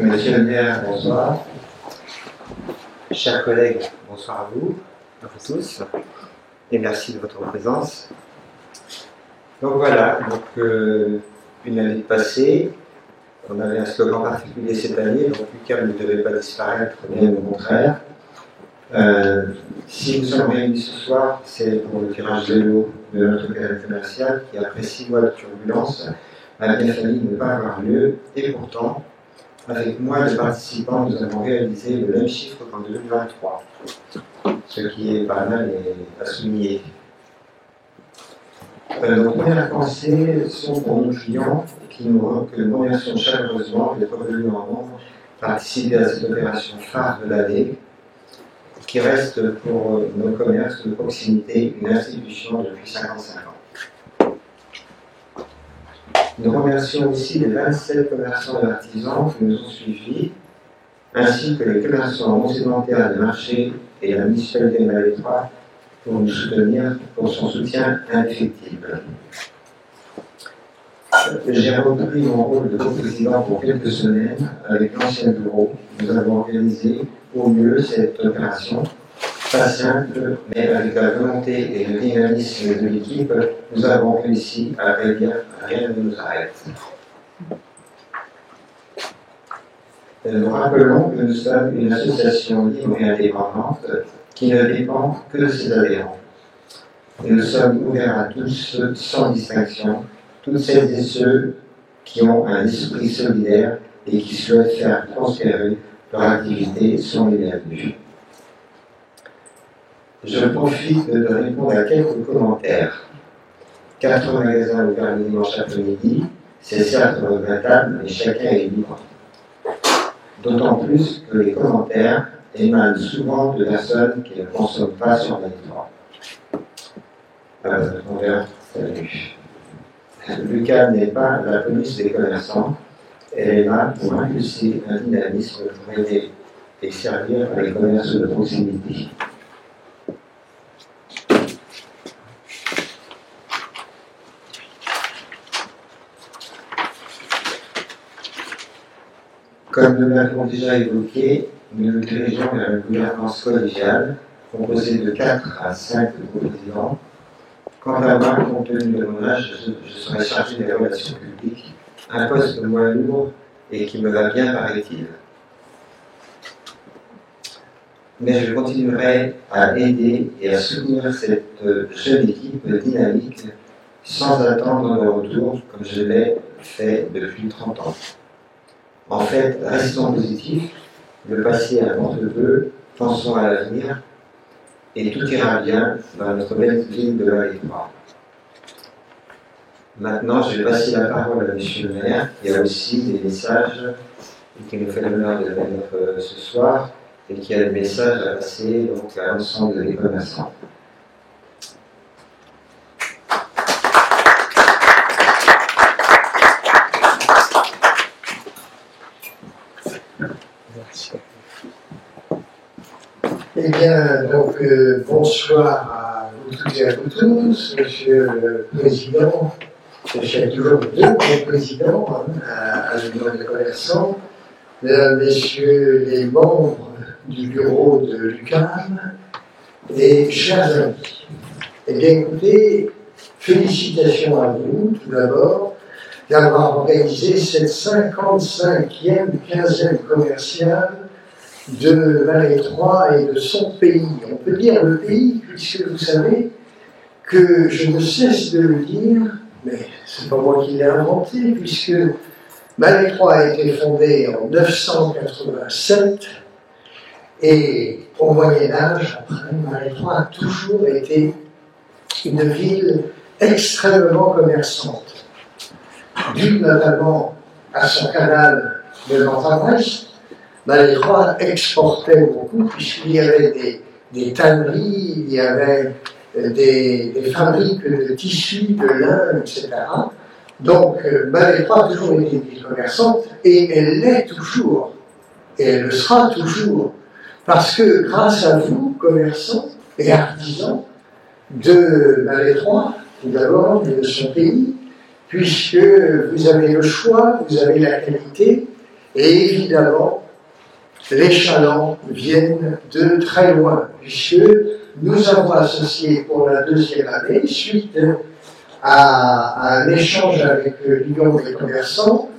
Monsieur le maire, bonsoir. Chers collègues, bonsoir à vous tous, et merci de votre présence. Donc voilà, une année passée, on avait un slogan particulier cette année, donc l'UQAM ne devait pas disparaître, bien au contraire. Si nous sommes réunis ce soir, c'est pour le tirage de l'eau de notre cadre commercial qui, après 6 mois de turbulence, a bien failli ne pas avoir lieu, et pourtant, avec moins de participants, nous avons réalisé le même chiffre qu'en 2023, ce qui est pas mal et à souligner. Nos premières pensées sont pour nos clients que nous remercions chaleureusement d'être venus en nombre participer à cette opération phare de l'année, qui reste pour nos commerces de proximité une institution depuis 55 ans. Nous remercions aussi les 27 commerçants et artisans qui nous ont suivis, ainsi que les commerçants non sédentaires des marchés et la municipalité de Malétroit pour nous soutenir, pour son soutien indéfectible. J'ai repris mon rôle de co-président pour quelques semaines avec l'ancien bureau. Nous avons organisé au mieux cette opération, pas simple, mais avec la volonté et le dynamisme de l'équipe, nous avons réussi à réduire rien ne nous arrête. Nous rappelons que nous sommes une association libre et indépendante qui ne dépend que de ses adhérents. Et nous sommes ouverts à tous, sans distinction, toutes celles et ceux qui ont un esprit solidaire et qui souhaitent faire prospérer leur activité sont les bienvenus. Je profite de répondre à quelques commentaires. 4 magasins ouverts le dimanche après-midi, c'est certes regrettable, mais chacun est libre. D'autant plus que les commentaires émanent souvent de personnes qui ne consomment pas sur Malétroit. On verra. Salut. L'UQAM n'est pas la police des commerçants, elle est là pour impulser un dynamisme pour aider et servir les commerces de proximité. Comme nous l'avons déjà évoqué, nous nous dirigeons vers une gouvernance collégiale composée de 4 à 5 co-présidents. Quant à moi, compte tenu de mon âge, je serai chargé des relations publiques, un poste moins lourd et qui me va bien, paraît-il. Mais je continuerai à aider et à soutenir cette jeune équipe dynamique sans attendre le retour, comme je l'ai fait depuis 30 ans. En fait, restons positifs, le passé importe peu, pensons à l'avenir, et tout ira bien dans notre belle ville de Malétroit. Maintenant, je vais passer la parole à Monsieur le maire, qui a aussi des messages, et qui nous fait l'honneur de venir ce soir, et qui a des messages à passer donc, à l'ensemble des commerçants. Eh bien, donc, bonsoir à vous toutes et à vous tous, Monsieur le Président, je suis toujours 2 présidents à l'Union des commerçants, mesdames, messieurs les membres du bureau de l'UQAM et chers amis. Eh bien, écoutez, félicitations à vous, tout d'abord, d'avoir organisé cette 55e quinzaine commerciale de Malétroit et de son pays. On peut dire le pays, puisque vous savez que je ne cesse de le dire, mais c'est pas moi qui l'ai inventé, puisque Malétroit a été fondée en 987 et au Moyen-Âge, après, Malétroit a toujours été une ville extrêmement commerçante, due notamment à son canal de l'Anse-à-Brest. Malétroit exportait beaucoup puisqu'il y avait des tanneries, il y avait des fabriques de tissus, de lin, etc. Donc Malétroit a toujours été une ville commerçante et elle l'est toujours, et elle le sera toujours, parce que grâce à vous, commerçants et artisans de Malétroit, tout d'abord, et de son pays, puisque vous avez le choix, vous avez la qualité, Et évidemment, les chalands viennent de très loin, puisque nous avons associé pour la deuxième année, suite à un échange avec l'Union des commerçants,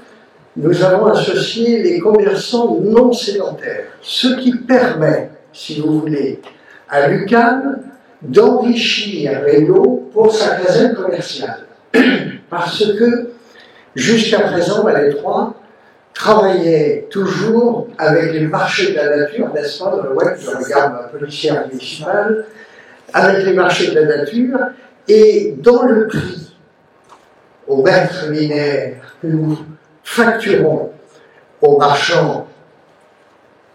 nous avons associé les commerçants non sédentaires, ce qui permet, si vous voulez, à l'UQAM d'enrichir les lots pour sa caserne commerciale. Parce que, jusqu'à présent, Valais 3 travaillait toujours avec les marchés de la nature, n'est-ce pas, dans le web, je regarde ma policière municipale, avec les marchés de la nature, et dans le prix au mètre linéaire que nous facturons aux marchands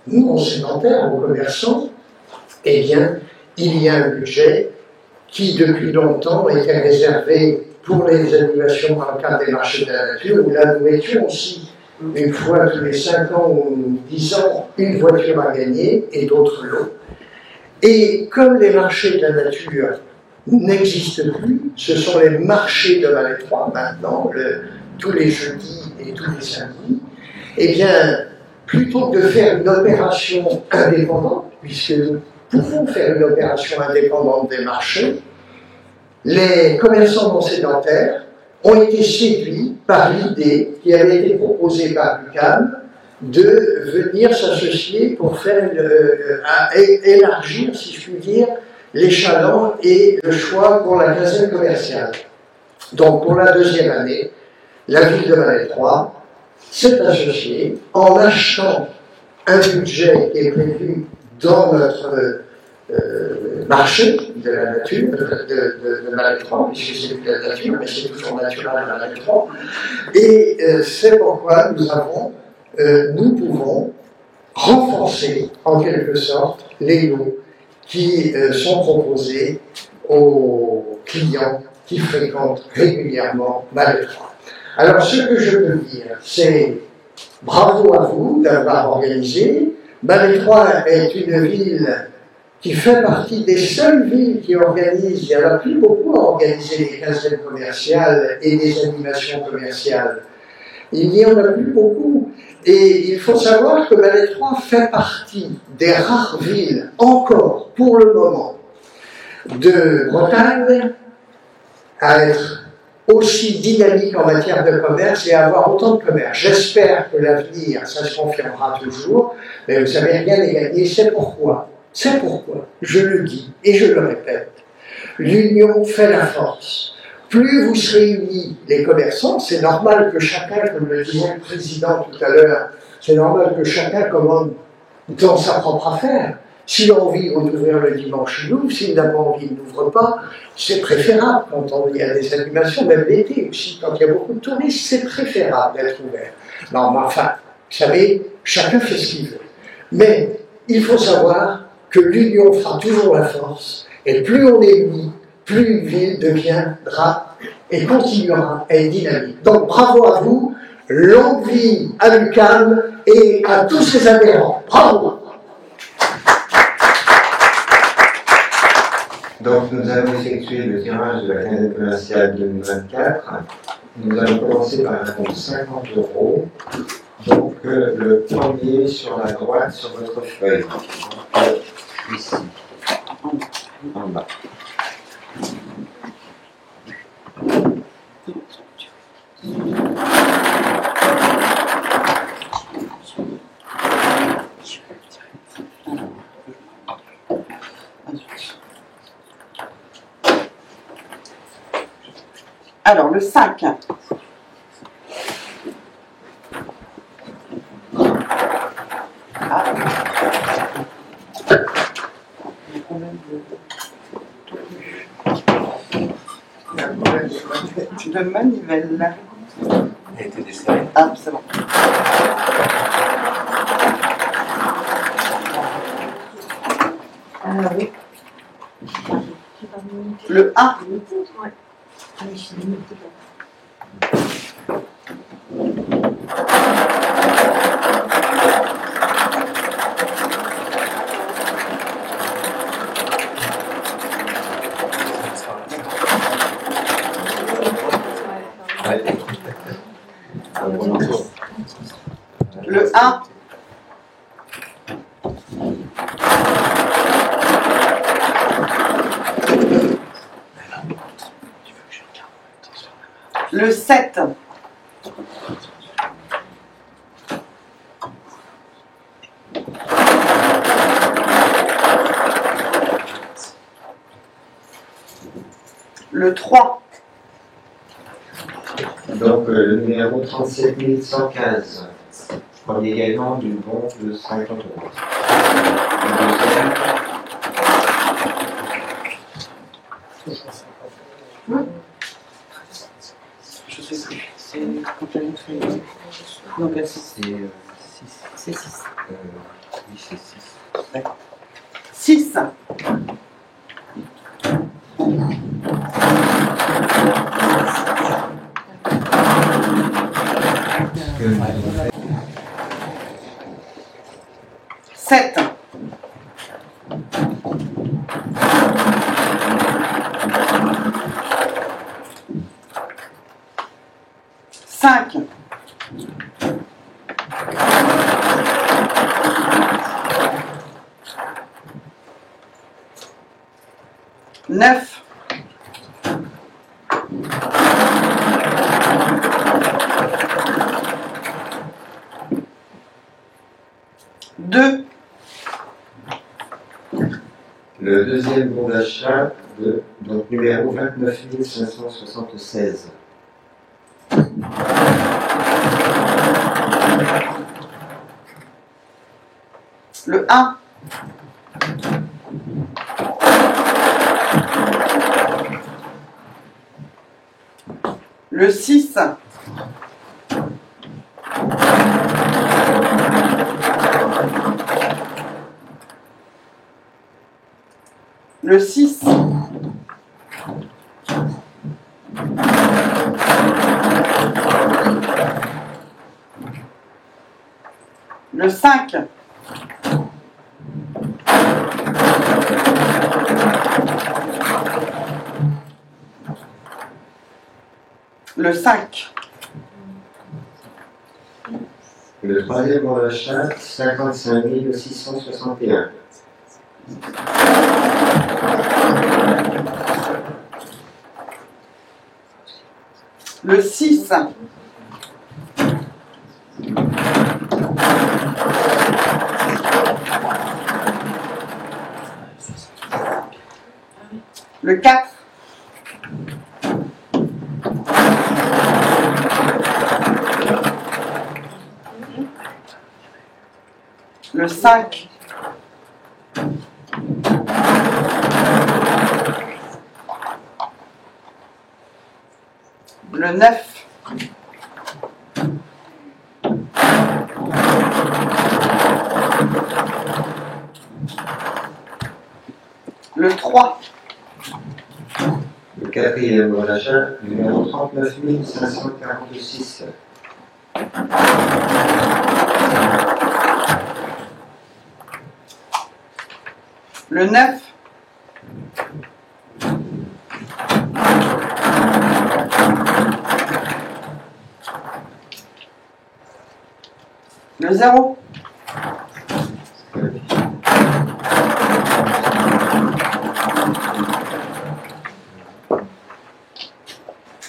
non sédentaires, aux commerçants, eh bien, il y a un budget qui, depuis longtemps, était réservé pour les animations dans le cadre des marchés de la nature, où là, nous mettions aussi, une fois tous les 5 ans ou 10 ans, une voiture à gagner et d'autres lots. Et comme les marchés de la nature n'existent plus, ce sont les marchés de Valais 3 maintenant, tous les jeudis et tous les samedis, eh bien, plutôt que de faire une opération indépendante, puisque nous pouvons faire une opération indépendante des marchés, les commerçants non sédentaires ont été séduits par l'idée qui avait été proposée par l'UQAM de venir s'associer pour faire élargir, si je puis dire, les chalands et le choix pour la caserne commerciale. Donc, pour la deuxième année, la ville de Valais 3 s'est associée en achetant un budget qui est prévu dans notre marché de la nature, de Valais 3, puisque c'est de la nature, mais c'est toujours naturel de Valais 3. Et c'est pourquoi nous pouvons renforcer en quelque sorte les lots qui sont proposés aux clients qui fréquentent régulièrement Valais 3. Alors, ce que je peux dire, c'est bravo à vous d'avoir organisé. Valais 3 est une ville qui fait partie des seules villes qui organisent, il n'y en a plus beaucoup à organiser les casernes commerciales et des animations commerciales. Il n'y en a plus beaucoup. Et il faut savoir que Valais 3 fait partie des rares villes, encore pour le moment, de Bretagne, à être aussi dynamique en matière de commerce et à avoir autant de commerce. J'espère que l'avenir, ça se confirmera toujours, mais vous savez, rien n'est gagné, c'est pourquoi, je le dis et je le répète, l'union fait la force. Plus vous serez unis, les commerçants, c'est normal que chacun, comme le disait le président tout à l'heure, c'est normal que chacun commande dans sa propre affaire. S'il a envie d'ouvrir le dimanche, il ouvre. S'il n'a pas envie, il n'ouvre pas. C'est préférable quand il y a des animations, même l'été aussi, quand il y a beaucoup de touristes, c'est préférable d'être ouvert. Non, mais enfin, vous savez, chacun fait ce qu'il veut. Mais il faut savoir que l'union fera toujours la force, et plus on est unis, plus une ville deviendra et continuera à être dynamique. Donc bravo à vous, longue vie à l'UQAM et à tous ses adhérents. Bravo! Donc nous allons effectuer le tirage de la caserne commerciale 2024. Nous allons commencer par un compte 50 €. Donc le premier sur la droite sur votre feuille. Donc, ici, en bas. Alors, le 5. Ah. Le manivelle. Il a été desserré. Ah, c'est bon. Oui. Le 1. Ouais. Allez, je suis limitée. Le 1. Le 7. Le 3. Donc le numéro 37 115, premier gagnant du bon de 50 euros. Le deuxième, Je sais plus. C'est quand j'avais fait. Donc, c'est c'est 6. c'est 6. Oui, c'est 6. D'accord. 6. Que nous avons fait. 7. 5. 9. 2. Le deuxième bon d'achat, donc numéro 29 576. Le 1. Le 6. Le 6. Le 5. Le 5. Le troisième bon d'achat, 55 661. Le 6. Le 4. Le 5. Le 9. Le 3. Le quatrième bon d'achat, numéro 39 546. Le 9. Le 0.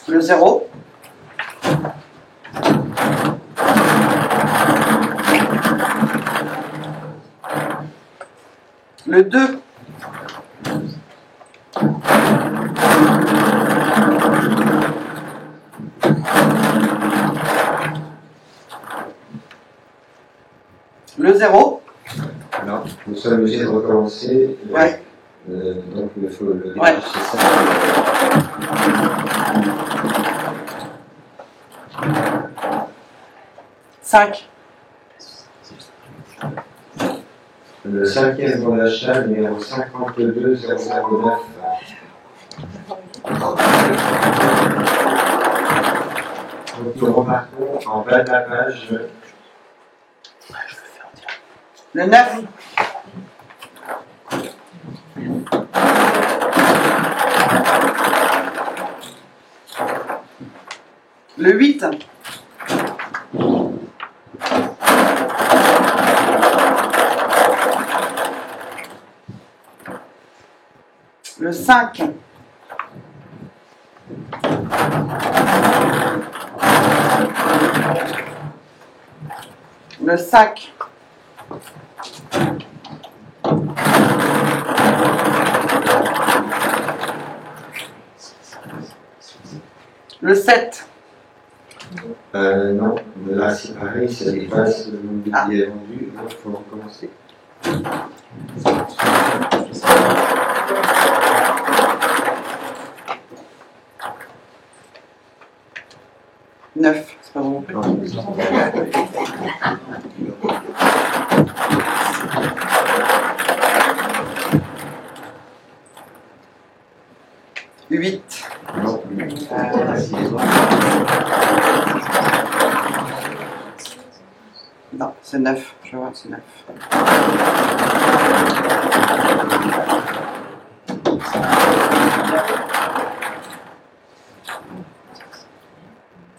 Le 0. Le 2. Le 0. Non, nous sommes obligés de recommencer. Ouais. Donc il faut le Ouais. démarcher ça. Cinq. Le cinquième bon d'achat, numéro 52 009. Donc nous remarquons en bas de la page Le 9. Le 8. 5. Le 5. Le 7. Non, là c'est pareil, ça dépasse le nombre de billets vendus, il faut recommencer. Neuf, c'est pas bon. Non, 8. non, Non, c'est 9. Je vois, c'est 9.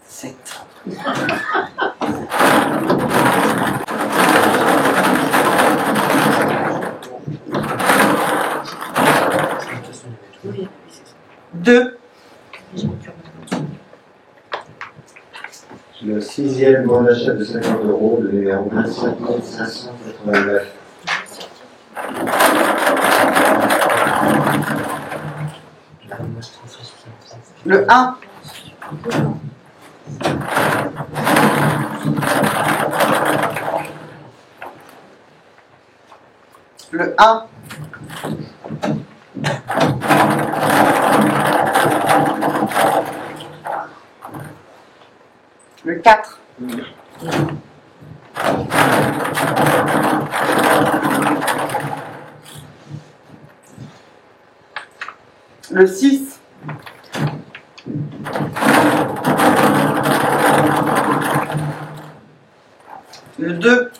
Sept. Deux. Le 6e bon d'achat de 50 €, le numéro 25 589. Le 1. Le 1. Le 4. Le 6. Le 2.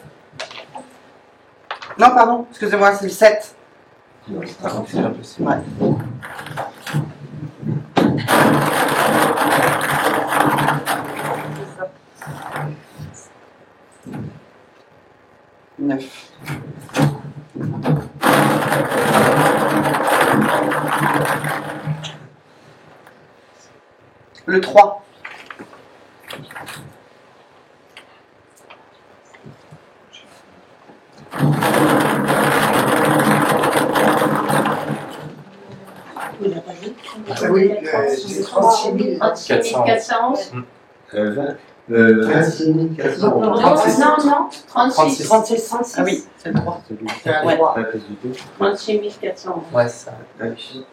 Non, pardon, excusez-moi, c'est le 7. Non, C'est impossible. Ouais. Neuf. Le 3. Oui, c'est 36 411. 26 400. Non, non, 36. 36. Ah oui, c'est le 3. C'est Ouais. la place du 2. 36 411. Ouais, ça. Ah oui,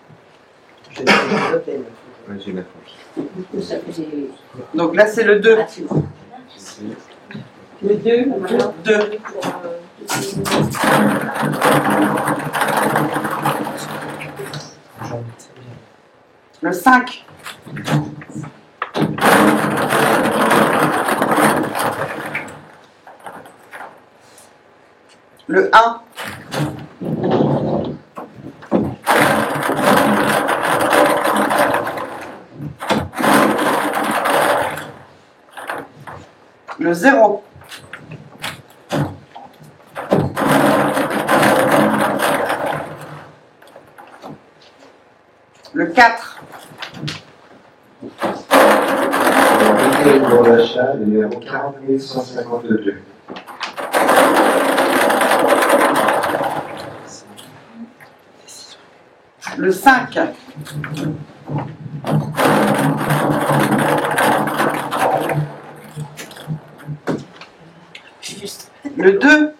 ouais, j'ai ma faute. Du coup, ça fait des Donc là, c'est le 2. bâtiments. Le 2, maintenant. 2. Le 5. Le 1. Le 0. Le 4. Le bon d'achat, le numéro 40 152. Le 5. Le 2.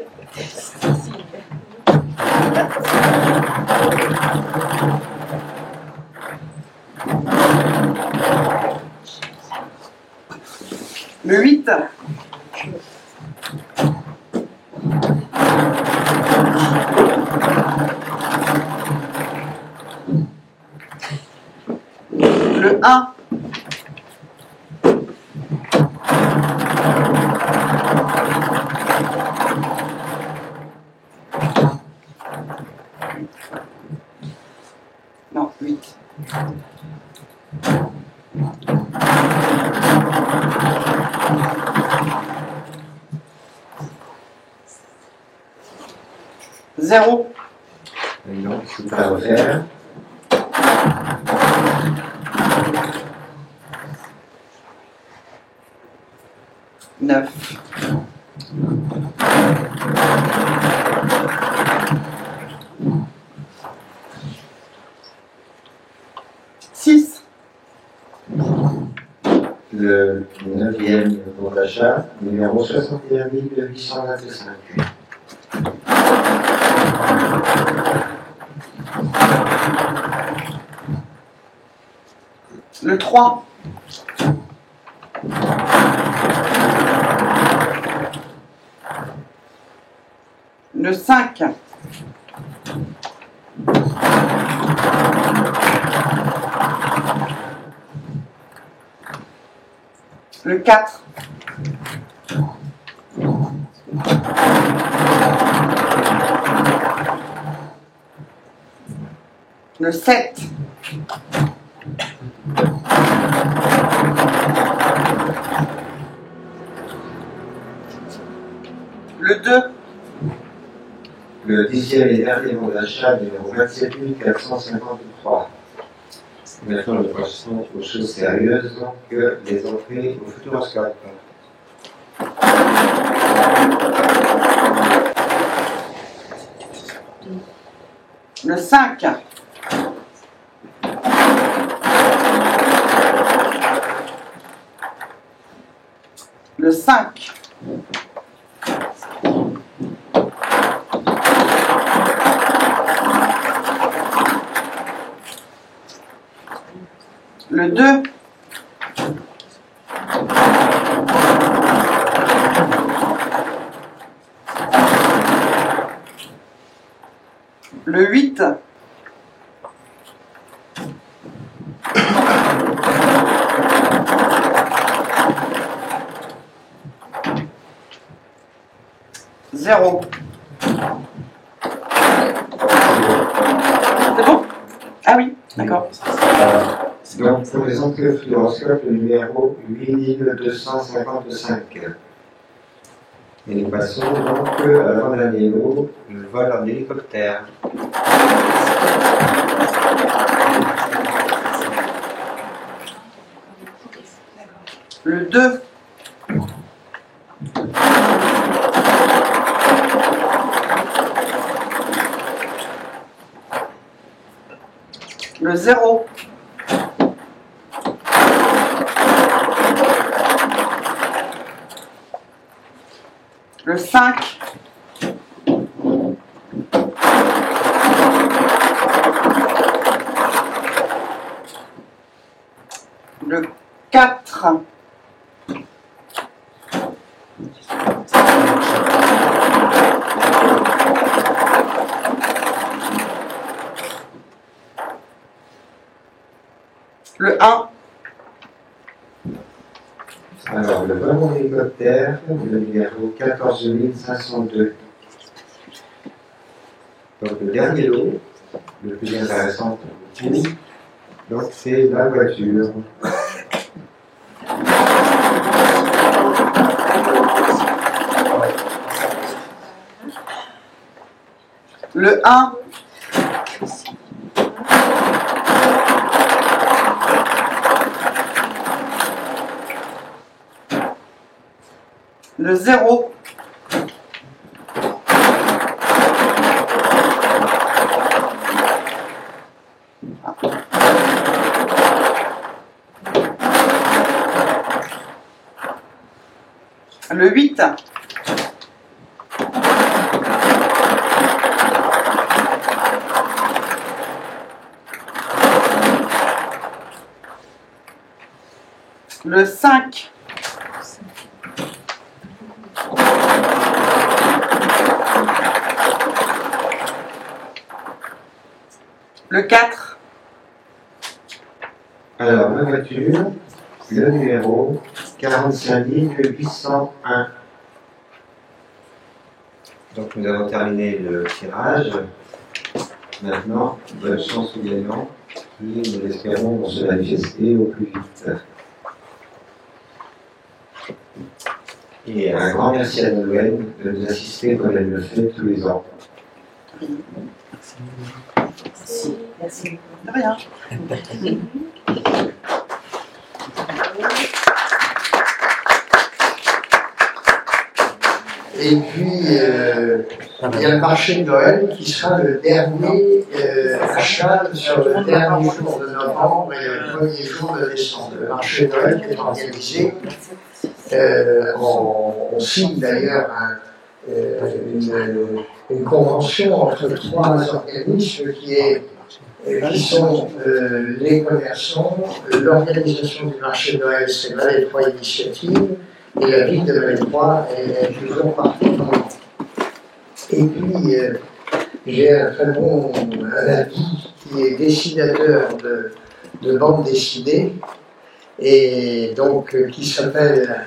Le 8. Le 1. Non, 8. Zéro. Non, c'est pas refaire. 9. Six. Le 9e bon d'achat, numéro 61 825. Le 3. Le 5. Le 4. Le 7. Le 2. Le 10e et dernier bon d'achat, numéro 27 453. Maintenant, nous passons aux choses sérieuses, donc les entrées au futuroscope. Le 5. Le 5. Le 2. Le 8. Zéro. C'est bon? Ah oui, d'accord. Donc, pour les entrées au futuroscope, le numéro 8255. Et nous passons donc à l'avant-dernier lot, le vol en hélicoptère. Le 2. Le 0. Le 5. Le 4. Le 1. Alors, le vol en hélicoptère, le numéro 14 502. Donc, le dernier lot, le plus intéressant pour vous, donc c'est la voiture. Le 1. Le 0. Le 8. Le 5. Le 4. Alors, la voiture, le numéro 45 801. Donc, nous avons terminé le tirage. Maintenant, bonne chance aux gagnants qui, nous l'espérons, vont se manifester au plus vite. Et un grand merci à Nolwenn de nous assister comme elle le fait tous les ans. Merci. De rien. Et puis, il y a le marché de Noël qui sera le dernier à cheval sur le dernier jour de novembre et le premier jour de décembre. Le marché de Noël qui est organisé, on signe d'ailleurs une convention entre 3 organismes qui sont les commerçants, l'organisation du marché de Noël, c'est Valais 3 Initiative, et la ville de Valais 3 est toujours partout. Et puis, j'ai un très bon ami qui est dessinateur de bande dessinée, et donc qui s'appelle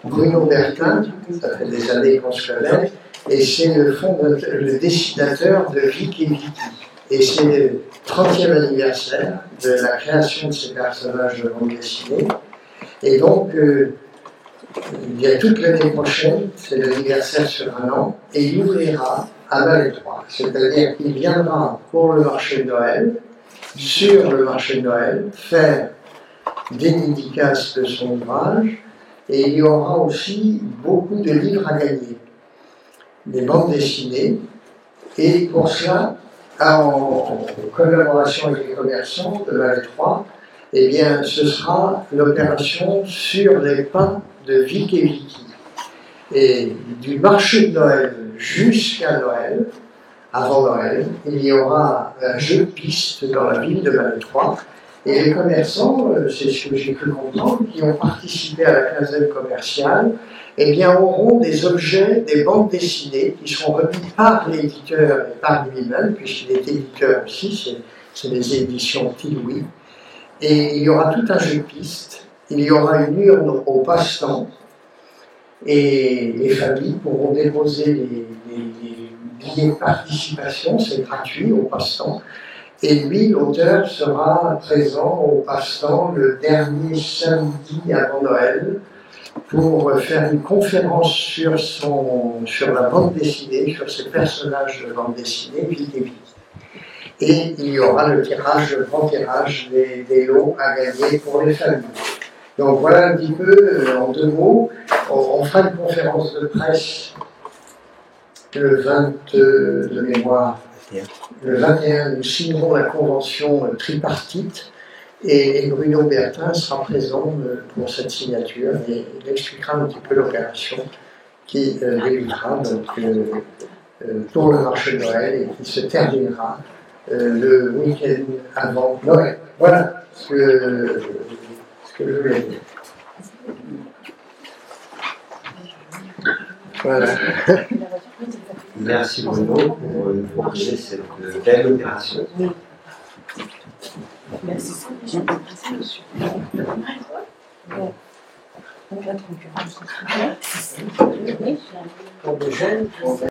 Bruno Bertin, ça fait des années qu'on se connaît, et c'est le dessinateur de Vic et Vicky. Et c'est le 30e anniversaire de la création de ces personnages de bande dessinée. Et donc, il y a toute l'année prochaine, c'est l'anniversaire sur 1 an, et il ouvrira à Valais 3. C'est-à-dire qu'il viendra pour le marché de Noël, sur le marché de Noël, faire des dédicaces de son ouvrage, et il y aura aussi beaucoup de livres à gagner, des bandes dessinées, et pour cela, en collaboration avec les commerçants de Valais 3, eh bien, ce sera l'opération sur les pas de Vic et Vicky. Et du marché de Noël jusqu'à Noël, avant Noël, il y aura un jeu de piste dans la ville de Valais 3. Et les commerçants, c'est ce que j'ai cru comprendre, qui ont participé à la quinzaine commerciale, eh bien, auront des objets, des bandes dessinées qui seront remis par l'éditeur et par lui-même, puisqu'il est éditeur aussi, c'est les éditions Tiloui. Et il y aura tout un jeu de piste, il y aura une urne au passe-temps, et les familles pourront déposer les billets de participation, c'est gratuit au passe-temps. Et lui, l'auteur, sera présent au passe-temps le dernier samedi avant Noël pour faire une conférence sur la bande dessinée, sur ses personnages de bande dessinée, Vic et Vicky. Et il y aura le grand tirage des lots à gagner pour les familles. Donc voilà un petit peu, en 2 mots, on fera une conférence de presse le 20 de mémoire. Le 21, nous signerons la convention tripartite et Bruno Bertin sera présent pour cette signature et il expliquera un petit peu l'opération qui débutera pour le marché de Noël et qui se terminera le week-end avant Noël. Voilà ce que je voulais dire. Voilà. Merci Bruno pour nous proposer cette belle opération. Merci. Pour des jeunes,